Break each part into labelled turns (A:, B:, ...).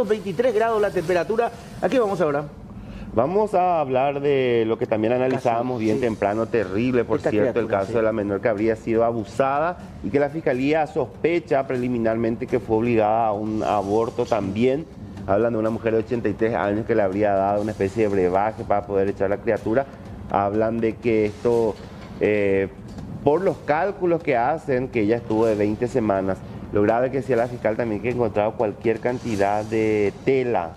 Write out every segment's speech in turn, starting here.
A: 23 grados la temperatura. ¿A qué vamos ahora?
B: Vamos a hablar de lo que también analizábamos bien temprano, terrible, por cierto, el caso de la menor que habría sido abusada y que la Fiscalía sospecha preliminarmente que fue obligada a un aborto también. Hablan de una mujer de 83 años que le habría dado una especie de brebaje para poder echar a la criatura. Hablan de que esto, por los cálculos que hacen, que ella estuvo de 20 semanas, lo grave que decía la fiscal también que encontraba cualquier cantidad de tela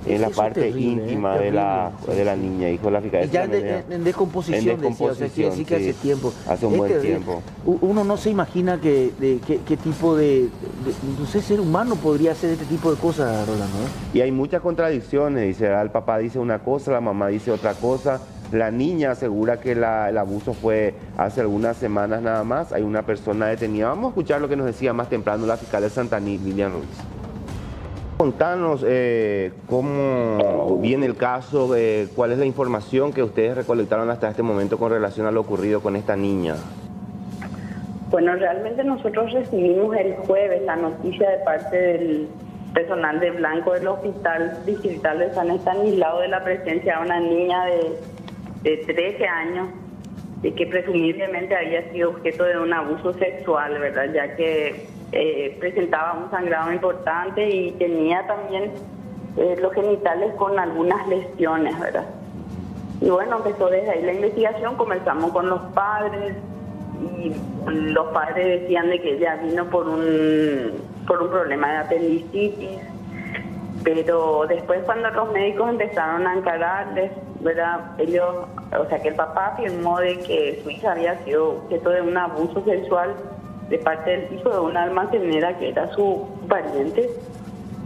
B: en la parte íntima de la niña, hijo de la fiscal.
A: Ya en descomposición, decía, o sea, quiere decir que hace tiempo.
B: Hace un buen tiempo.
A: Uno no se imagina qué tipo de, no sé, ser humano podría hacer este tipo de cosas, Rolando, ¿eh?
B: Y hay muchas contradicciones, dice, el papá dice una cosa, la mamá dice otra cosa. La niña asegura que el abuso fue hace algunas semanas nada más. Hay una persona detenida. Vamos a escuchar lo que nos decía más temprano la fiscal de Santaní, Lilian Ruiz. Contanos cómo viene el caso, cuál es la información que ustedes recolectaron hasta este momento con relación a lo ocurrido con esta niña.
C: Bueno, realmente nosotros recibimos el jueves la noticia de parte del personal de Blanco del Hospital Distrital de San Estanislao de la presencia de una niña de 13 años, de que presumiblemente había sido objeto de un abuso sexual, ¿verdad? Ya que presentaba un sangrado importante y tenía también los genitales con algunas lesiones, ¿verdad? Y bueno, empezó desde ahí la investigación, comenzamos con los padres y los padres decían de que ella vino por un problema de apendicitis, pero después cuando los médicos empezaron a encararles, ¿verdad? Ellos, o sea que el papá afirmó de que su hija había sido objeto de un abuso sexual de parte del hijo de una almacenera que era su pariente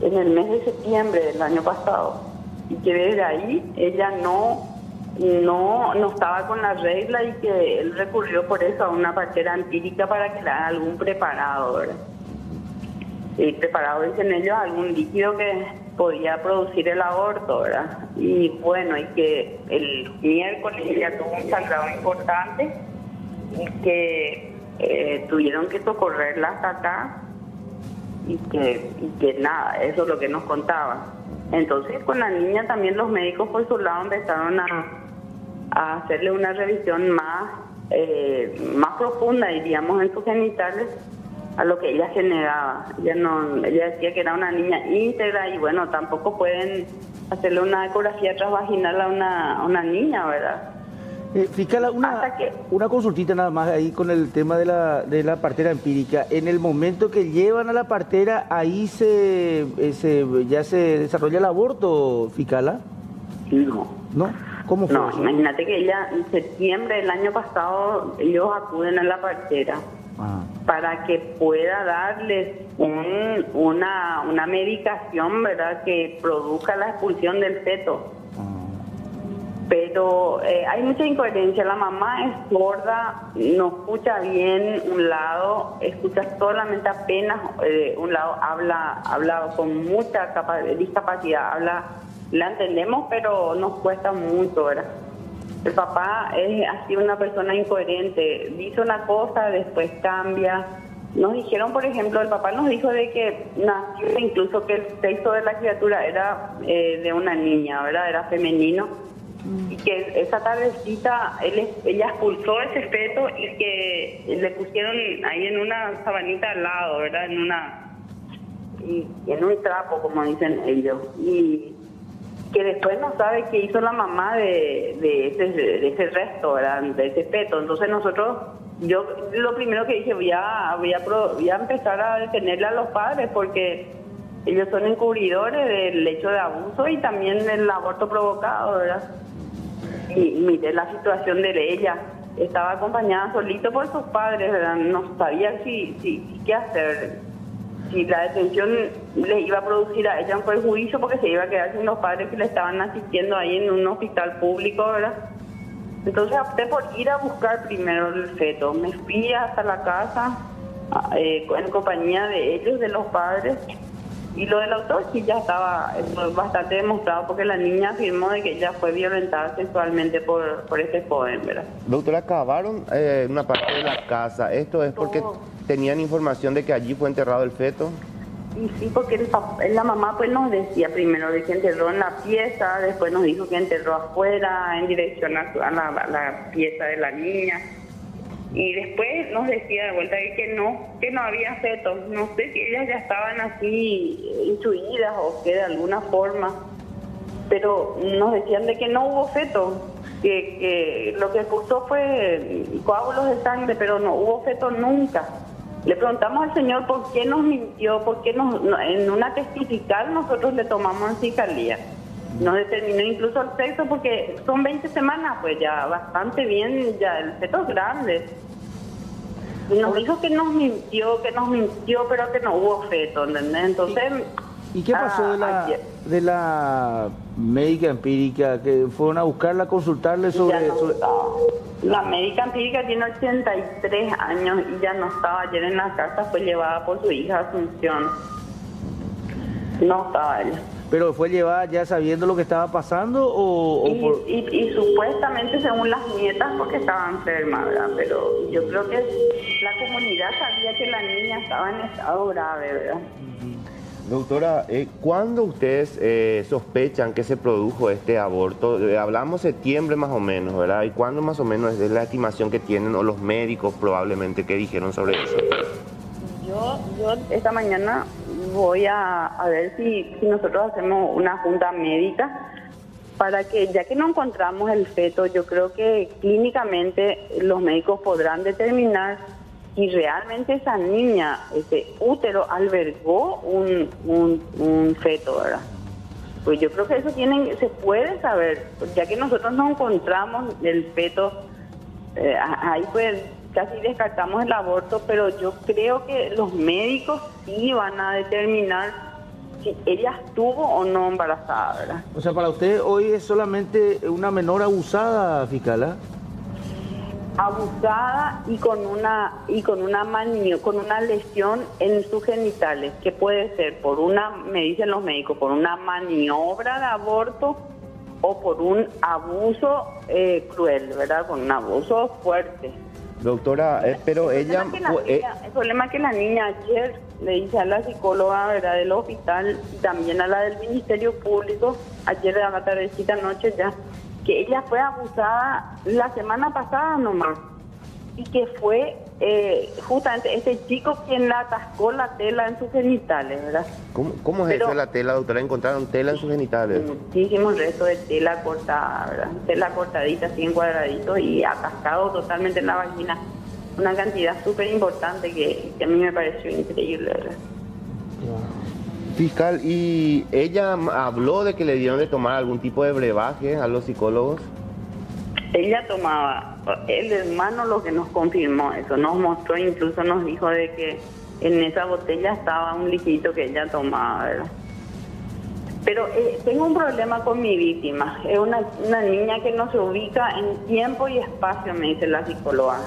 C: en el mes de septiembre del año pasado, y que desde ahí ella no estaba con la regla y que él recurrió por eso a una partera empírica para que le haga algún preparado, ¿verdad? Y preparado, dicen ellos, algún líquido que podía producir el aborto, ¿verdad? Y bueno, y que el miércoles ella tuvo un sangrado importante y que tuvieron que socorrerla hasta acá y que nada, eso es lo que nos contaban. Entonces con la niña también los médicos por su lado empezaron a hacerle una revisión más profunda, diríamos, en sus genitales, a lo que ella generaba. Ella decía que era una niña íntegra y bueno, tampoco pueden hacerle una ecografía transvaginal a una niña, ¿verdad?
A: Fiscal, una consultita nada más ahí con el tema de la partera empírica. En el momento que llevan a la partera, ahí ya se desarrolla el aborto, fiscala.
C: No.
A: ¿No? ¿Cómo fue?
C: No,
A: eso?
C: Imagínate que ella en septiembre del año pasado ellos acuden a la partera para que pueda darles una medicación, ¿verdad?, que produzca la expulsión del feto. Pero hay mucha incoherencia. La mamá es sorda, no escucha bien un lado, escucha solamente apenas un lado, habla con mucha discapacidad, la entendemos, pero nos cuesta mucho, ¿verdad? El papá ha sido una persona incoherente, dice una cosa, después cambia. Nos dijeron, por ejemplo, el papá nos dijo de que nació, incluso que el sexo de la criatura era de una niña, ¿verdad? Era femenino. Y que esa tardecita ella expulsó ese feto y que le pusieron ahí en una sabanita al lado, ¿verdad? En un trapo, como dicen ellos. Y que después no sabe qué hizo la mamá de ese resto, ¿verdad?, de ese feto. Entonces yo lo primero que dije, voy a empezar a detenerle a los padres, porque ellos son encubridores del hecho de abuso y también del aborto provocado, ¿verdad? Y mire la situación de ella, estaba acompañada solito por sus padres, ¿verdad? No sabía qué hacer, si la detención le iba a producir a ella un perjuicio porque se iba a quedar sin los padres que le estaban asistiendo ahí en un hospital público, ¿verdad? Entonces opté por ir a buscar primero el feto. Me fui hasta la casa en compañía de ellos, de los padres. Y lo del autor sí ya estaba bastante demostrado, porque la niña afirmó de que ella fue violentada sexualmente por este joven, ¿verdad?
B: Doctora, acabaron una parte de la casa. ¿Esto es porque tenían información de que allí fue enterrado el feto?
C: Y sí, porque la mamá pues nos decía primero de que enterró en la pieza, después nos dijo que enterró afuera, en dirección a la pieza de la niña. Y después nos decía de vuelta que no había fetos. No sé si ellas ya estaban así intuidas o que de alguna forma, pero nos decían de que no hubo fetos, que lo que puso fue coágulos de sangre, pero no hubo fetos nunca. Le preguntamos al señor por qué nos mintió, por qué en una testifical nosotros le tomamos en fiscalía. Nos determinó incluso el sexo porque son 20 semanas, pues ya bastante bien, ya el feto es grande. Y nos dijo que nos mintió, pero que no hubo feto, ¿entendés? Entonces...
A: ¿Y qué pasó de la médica empírica que fueron a buscarla, a consultarle sobre...
C: La médica empírica tiene 83 años y ya no estaba ayer en la casa, fue llevada por su hija Asunción. No estaba ella.
A: ¿Pero fue llevada ya sabiendo lo que estaba pasando
C: y supuestamente según las nietas porque estaba enferma, ¿verdad? Pero yo creo que la comunidad sabía que la niña estaba en estado grave, ¿verdad?
B: Doctora, ¿cuándo ustedes sospechan que se produjo este aborto? Hablamos septiembre más o menos, ¿verdad? ¿Y cuándo más o menos es la estimación que tienen o los médicos probablemente que dijeron sobre eso?
C: Yo esta mañana voy a ver si nosotros hacemos una junta médica para que, ya que no encontramos el feto, yo creo que clínicamente los médicos podrán determinar si realmente esa niña, ese útero, albergó un feto, ¿verdad? Pues yo creo que eso se puede saber, ya que nosotros no encontramos el feto, ahí pues casi descartamos el aborto, pero yo creo que los médicos sí van a determinar si ella estuvo o no embarazada, ¿verdad?
A: O sea, para usted hoy es solamente una menor abusada, fiscal,
C: abusada y con una lesión en sus genitales, que puede ser me dicen los médicos, por una maniobra de aborto o por un abuso cruel, ¿verdad? Con un abuso fuerte.
B: Doctora, pero
C: el problema es que la niña ayer le dice a la psicóloga, ¿verdad?, del hospital y también a la del Ministerio Público, ayer a la tardecita anoche ya, que ella fue abusada la semana pasada nomás y que fue justamente este chico quien la atascó la tela en sus genitales, ¿verdad?
B: ¿Cómo es eso la tela, doctora? ¿Encontraron tela en sus genitales?
C: Muchísimos restos de tela cortada, ¿verdad? Tela cortadita, así en cuadraditos y atascado totalmente en la vagina. Una cantidad súper importante que a mí me pareció increíble, ¿verdad?
B: Fiscal, ¿y ella habló de que le dieron de tomar algún tipo de brebaje a los psicólogos?
C: Ella tomaba, el hermano lo que nos confirmó eso, nos mostró, incluso nos dijo de que en esa botella estaba un líquido que ella tomaba, ¿verdad? Pero tengo un problema con mi víctima, es una niña que no se ubica en tiempo y espacio, me dice la psicóloga,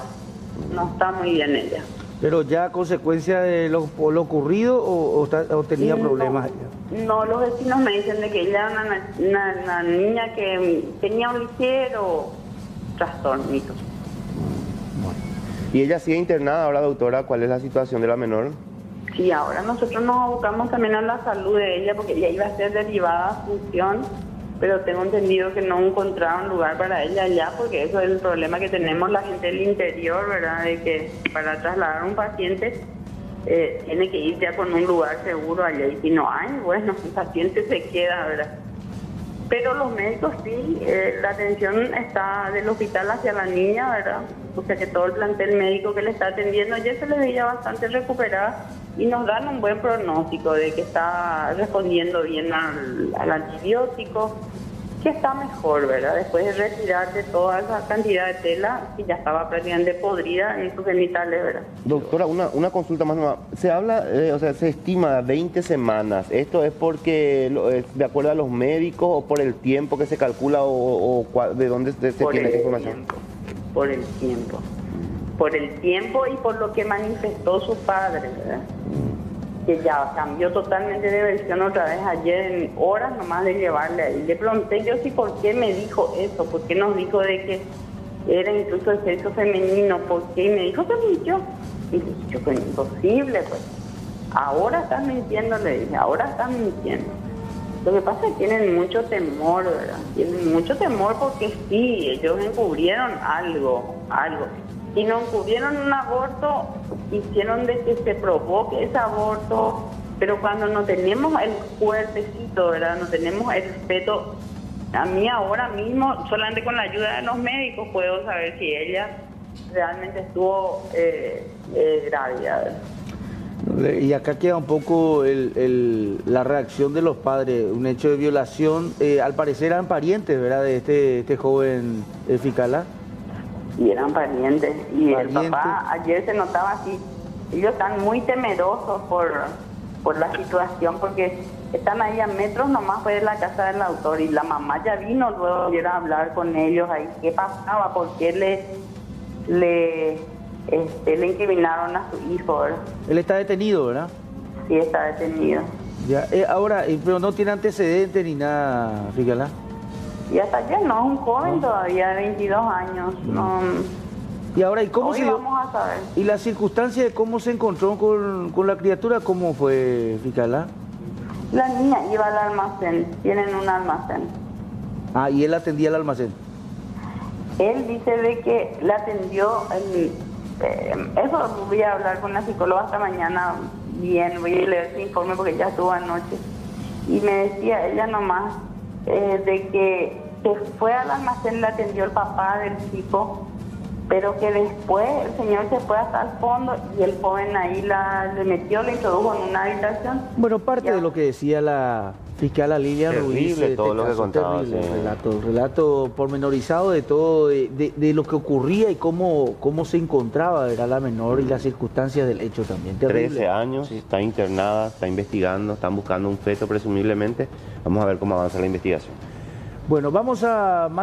C: no está muy bien ella.
A: ¿Pero ya a consecuencia de lo ocurrido o tenía problemas?
C: No, los vecinos me dicen de que ella era una niña que tenía un ligero trastornito.
B: Bueno. ¿Y ella sigue internada ahora, doctora? ¿Cuál es la situación de la menor?
C: Sí, ahora nosotros nos abocamos también a la salud de ella porque ella iba a ser derivada a función, pero tengo entendido que no encontraron lugar para ella allá porque eso es el problema que tenemos la gente del interior, ¿verdad? De que para trasladar a un paciente tiene que ir ya con un lugar seguro allá y si no hay, bueno, el paciente se queda, ¿verdad? Pero los médicos sí, la atención está del hospital hacia la niña, ¿verdad? O sea que todo el plantel médico que le está atendiendo ya se le veía bastante recuperada y nos dan un buen pronóstico de que está respondiendo bien al antibiótico, que está mejor, ¿verdad? Después de retirarse toda esa cantidad de tela que ya estaba prácticamente podrida en sus genitales, ¿verdad?
B: Doctora, una consulta más nueva. Se habla, se estima 20 semanas. ¿Esto es porque, de acuerdo a los médicos, o por el tiempo que se calcula, o de dónde se tiene esa información?
C: Por el tiempo. Por el tiempo y por lo que manifestó su padre, ¿verdad? Que ya cambió totalmente de versión otra vez ayer en horas nomás de llevarle ahí. Le pregunté yo si por qué me dijo eso, por qué nos dijo de que era incluso el sexo femenino, por qué, y me dijo que mintió. Y yo, pues imposible, pues. Ahora están mintiendo, le dije, ahora están mintiendo. Lo que pasa es que tienen mucho temor, ¿verdad? Tienen mucho temor porque sí, ellos encubrieron algo. Y no encubrieron un aborto, hicieron de que se provoque ese aborto, pero cuando no tenemos el fuertecito, ¿verdad? No tenemos el respeto. A mí ahora mismo, solamente con la ayuda de los médicos, puedo saber si ella realmente estuvo grávida, ¿verdad?
A: Y acá queda un poco la reacción de los padres, un hecho de violación. Al parecer eran parientes, ¿verdad?, de este joven Ficala.
C: Y eran parientes. Y el papá ayer se notaba así. Ellos están muy temerosos por la situación, porque están ahí a metros nomás de la casa del autor. Y la mamá ya vino luego a hablar con ellos ahí. ¿Qué pasaba? ¿Por qué le incriminaron a su hijo, ¿verdad?
A: Él está detenido, ¿verdad?
C: Sí, está detenido.
A: Ya, ahora, pero no tiene antecedentes ni nada, Ficala.
C: Y hasta ayer no, es un joven todavía de 22 años. No.
A: Y ahora, ¿y cómo
C: Hoy vamos a saber.
A: ¿Y la circunstancia de cómo se encontró con la criatura, cómo fue, Ficala?
C: La niña iba al almacén, tienen un almacén.
A: Ah, y él atendía el almacén.
C: Él dice de que la atendió, eso voy a hablar con la psicóloga hasta mañana, bien, voy a leer su informe porque ya estuvo anoche. Y me decía ella nomás de que se fue al almacén, la atendió el papá del chico, pero que después el señor se fue hasta el fondo y el joven ahí le metió, le introdujo en una habitación.
A: Bueno, parte de lo que decía la fiscal Lilian Ruiz.
B: Terrible todo lo que contaba.
A: Terrible, el relato pormenorizado de todo, de lo que ocurría y cómo se encontraba, era la menor y las circunstancias del hecho también. Terrible.
B: 13 años, sí. Está internada, está investigando, están buscando un feto presumiblemente. Vamos a ver cómo avanza la investigación.
A: Bueno, vamos a...